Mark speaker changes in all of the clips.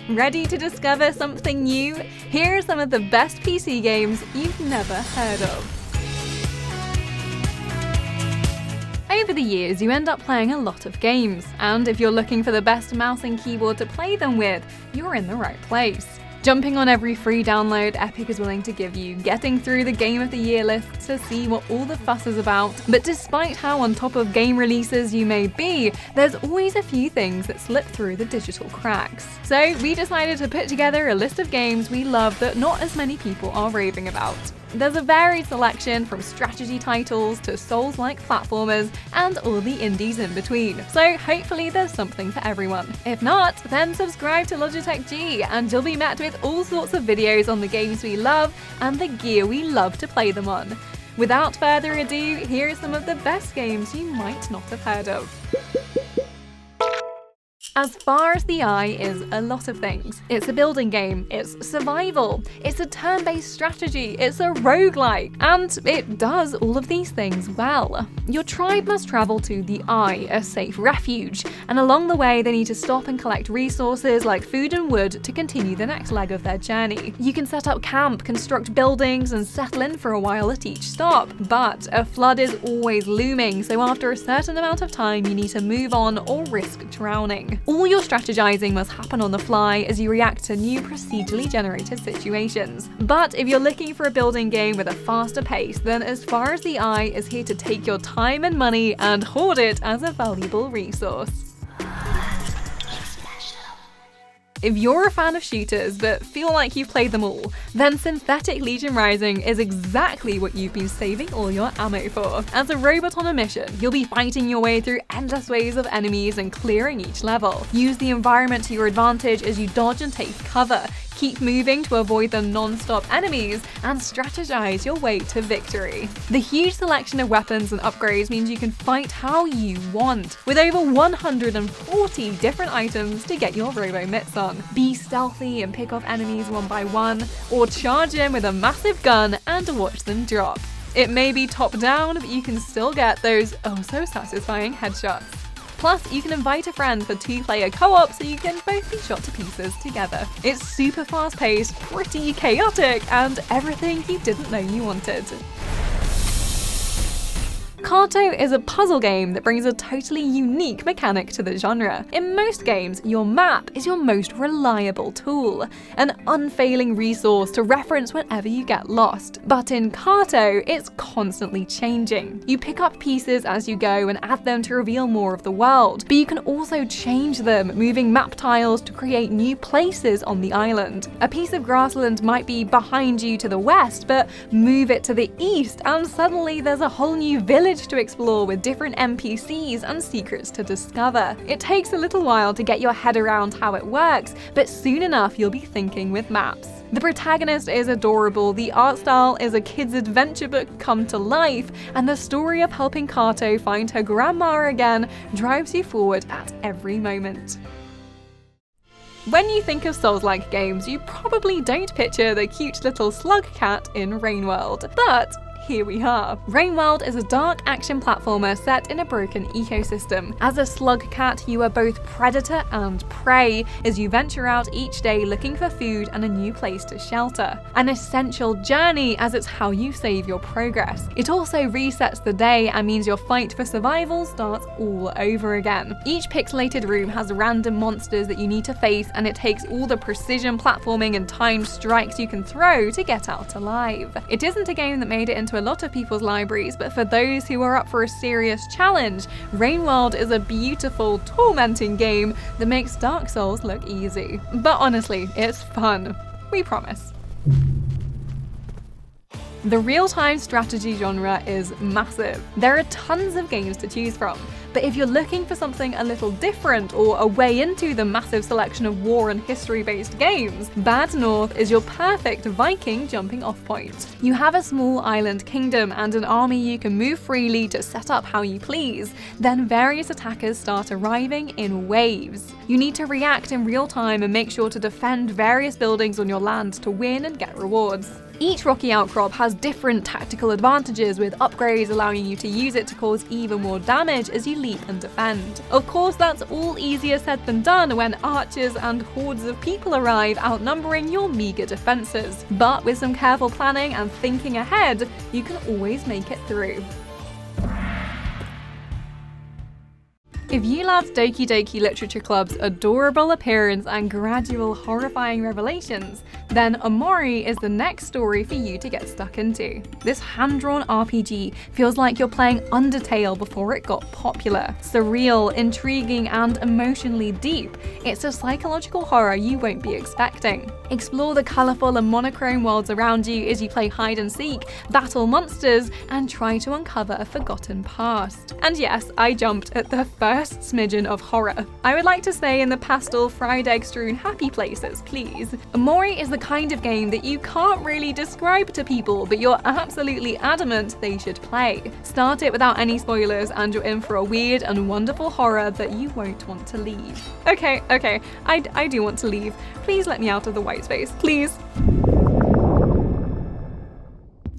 Speaker 1: Ready to discover something new? Here are some of the best PC games you've never heard of. Over the years, you end up playing a lot of games, and if you're looking for the best mouse and keyboard to play them with, you're in the right place. Jumping on every free download Epic is willing to give you, getting through the Game of the Year list to see what all the fuss is about. But despite how on top of game releases you may be, there's always a few things that slip through the digital cracks. So we decided to put together a list of games we love that not as many people are raving about. There's a varied selection from strategy titles to Souls-like platformers and all the indies in between, so hopefully there's something for everyone. If not, then subscribe to Logitech G and you'll be met with all sorts of videos on the games we love and the gear we love to play them on. Without further ado, here are some of the best games you might not have heard of. As far as the eye is a lot of things. It's a building game, it's survival, it's a turn-based strategy, it's a roguelike, and it does all of these things well. Your tribe must travel to the Eye, a safe refuge, and along the way they need to stop and collect resources like food and wood to continue the next leg of their journey. You can set up camp, construct buildings, and settle in for a while at each stop, but a flood is always looming, so after a certain amount of time you need to move on or risk drowning. All your strategizing must happen on the fly as you react to new procedurally generated situations. But if you're looking for a building game with a faster pace, then As Far as the Eye is here to take your time and money and hoard it as a valuable resource. If you're a fan of shooters but feel like you've played them all, then Synthetic Legion Rising is exactly what you've been saving all your ammo for. As a robot on a mission, you'll be fighting your way through endless waves of enemies and clearing each level. Use the environment to your advantage as you dodge and take cover. Keep moving to avoid the non-stop enemies, and strategize your way to victory. The huge selection of weapons and upgrades means you can fight how you want, with over 140 different items to get your robo mitts on. Be stealthy and pick off enemies one by one, or charge in with a massive gun and watch them drop. It may be top down, but you can still get those oh so satisfying headshots. Plus, you can invite a friend for 2-player co-op so you can both be shot to pieces together. It's super fast-paced, pretty chaotic, and everything you didn't know you wanted. Carto is a puzzle game that brings a totally unique mechanic to the genre. In most games, your map is your most reliable tool, an unfailing resource to reference whenever you get lost. But in Carto, it's constantly changing. You pick up pieces as you go and add them to reveal more of the world, but you can also change them, moving map tiles to create new places on the island. A piece of grassland might be behind you to the west, but move it to the east, and suddenly there's a whole new village to explore with different NPCs and secrets to discover. It takes a little while to get your head around how it works, but soon enough you'll be thinking with maps. The protagonist is adorable, the art style is a kid's adventure book come to life, and the story of helping Carto find her grandma again drives you forward at every moment. When you think of Souls-like games, you probably don't picture the cute little slug cat in Rainworld, but here we are. Rainworld is a dark action platformer set in a broken ecosystem. As a slug cat, you are both predator and prey as you venture out each day looking for food and a new place to shelter. An essential journey as it's how you save your progress. It also resets the day and means your fight for survival starts all over again. Each pixelated room has random monsters that you need to face, and it takes all the precision platforming and timed strikes you can throw to get out alive. It isn't a game that made it into a lot of people's libraries, but for those who are up for a serious challenge, Rainworld is a beautiful, tormenting game that makes Dark Souls look easy. But honestly, it's fun. We promise. The real-time strategy genre is massive. There are tons of games to choose from, but if you're looking for something a little different or a way into the massive selection of war and history-based games, Bad North is your perfect Viking jumping off point. You have a small island kingdom and an army you can move freely to set up how you please. Then various attackers start arriving in waves. You need to react in real time and make sure to defend various buildings on your land to win and get rewards. Each rocky outcrop has different tactical advantages, with upgrades allowing you to use it to cause even more damage as you leap and defend. Of course, that's all easier said than done when archers and hordes of people arrive, outnumbering your meager defenses. But with some careful planning and thinking ahead, you can always make it through. If you loved Doki Doki Literature Club's adorable appearance and gradual horrifying revelations, then OMORI is the next story for you to get stuck into. This hand-drawn RPG feels like you're playing Undertale before it got popular. Surreal, intriguing, and emotionally deep, it's a psychological horror you won't be expecting. Explore the colourful and monochrome worlds around you as you play hide and seek, battle monsters, and try to uncover a forgotten past. And yes, I jumped at the first smidgen of horror. I would like to stay in the pastel fried egg strewn happy places, please. OMORI is the kind of game that you can't really describe to people, but you're absolutely adamant they should play. Start it without any spoilers and you're in for a weird and wonderful horror that you won't want to leave. Okay, I do want to leave. Please let me out of the white space, please.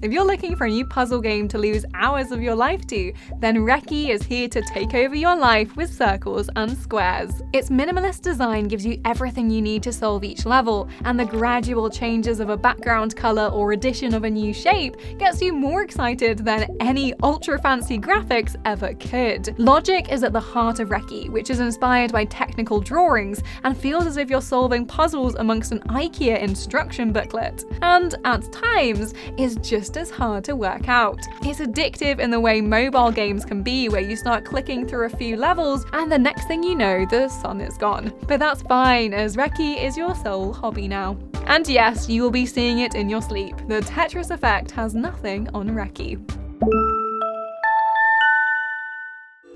Speaker 1: If you're looking for a new puzzle game to lose hours of your life to, then Reky is here to take over your life with circles and squares. Its minimalist design gives you everything you need to solve each level, and the gradual changes of a background color or addition of a new shape gets you more excited than any ultra fancy graphics ever could. Logic is at the heart of Reky, which is inspired by technical drawings and feels as if you're solving puzzles amongst an IKEA instruction booklet, and at times is just as hard to work out. It's addictive in the way mobile games can be, where you start clicking through a few levels and the next thing you know, the sun is gone. But that's fine, as Reky is your sole hobby now. And yes, you will be seeing it in your sleep. The Tetris effect has nothing on Reky.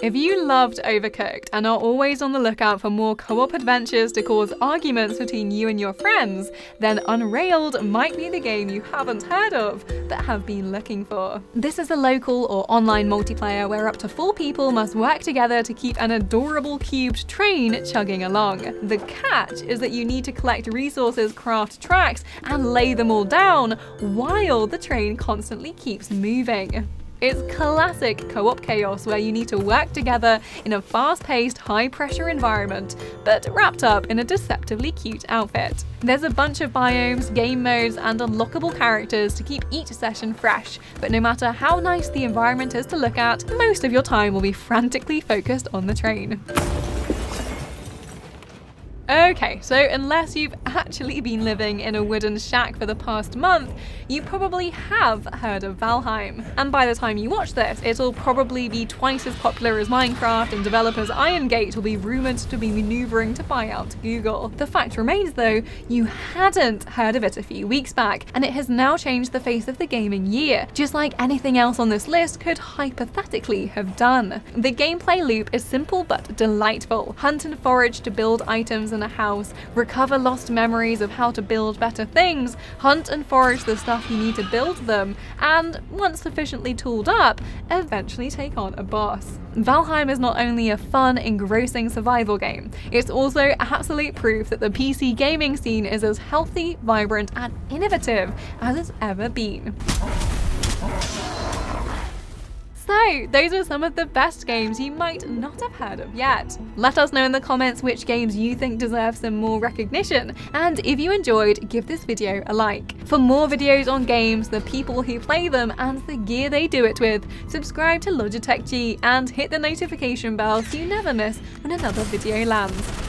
Speaker 1: If you loved Overcooked and are always on the lookout for more co-op adventures to cause arguments between you and your friends, then Unrailed might be the game you haven't heard of but have been looking for. This is a local or online multiplayer where up to 4 people must work together to keep an adorable cubed train chugging along. The catch is that you need to collect resources, craft tracks, and lay them all down while the train constantly keeps moving. It's classic co-op chaos where you need to work together in a fast-paced, high-pressure environment, but wrapped up in a deceptively cute outfit. There's a bunch of biomes, game modes, and unlockable characters to keep each session fresh, but no matter how nice the environment is to look at, most of your time will be frantically focused on the train. Okay, so unless you've actually been living in a wooden shack for the past month, you probably have heard of Valheim. And by the time you watch this, it'll probably be twice as popular as Minecraft, and developers Iron Gate will be rumoured to be manoeuvring to buy out Google. The fact remains though, you hadn't heard of it a few weeks back, and it has now changed the face of the gaming year, just like anything else on this list could hypothetically have done. The gameplay loop is simple but delightful. Hunt and forage to build items in a house, recover lost memories of how to build better things, hunt and forage the stuff you need to build them, and once sufficiently tooled up, eventually take on a boss. Valheim is not only a fun, engrossing survival game, it's also absolute proof that the PC gaming scene is as healthy, vibrant, and innovative as it's ever been. So, those are some of the best games you might not have heard of yet. Let us know in the comments which games you think deserve some more recognition, and if you enjoyed, give this video a like. For more videos on games, the people who play them, and the gear they do it with, subscribe to Logitech G and hit the notification bell so you never miss when another video lands.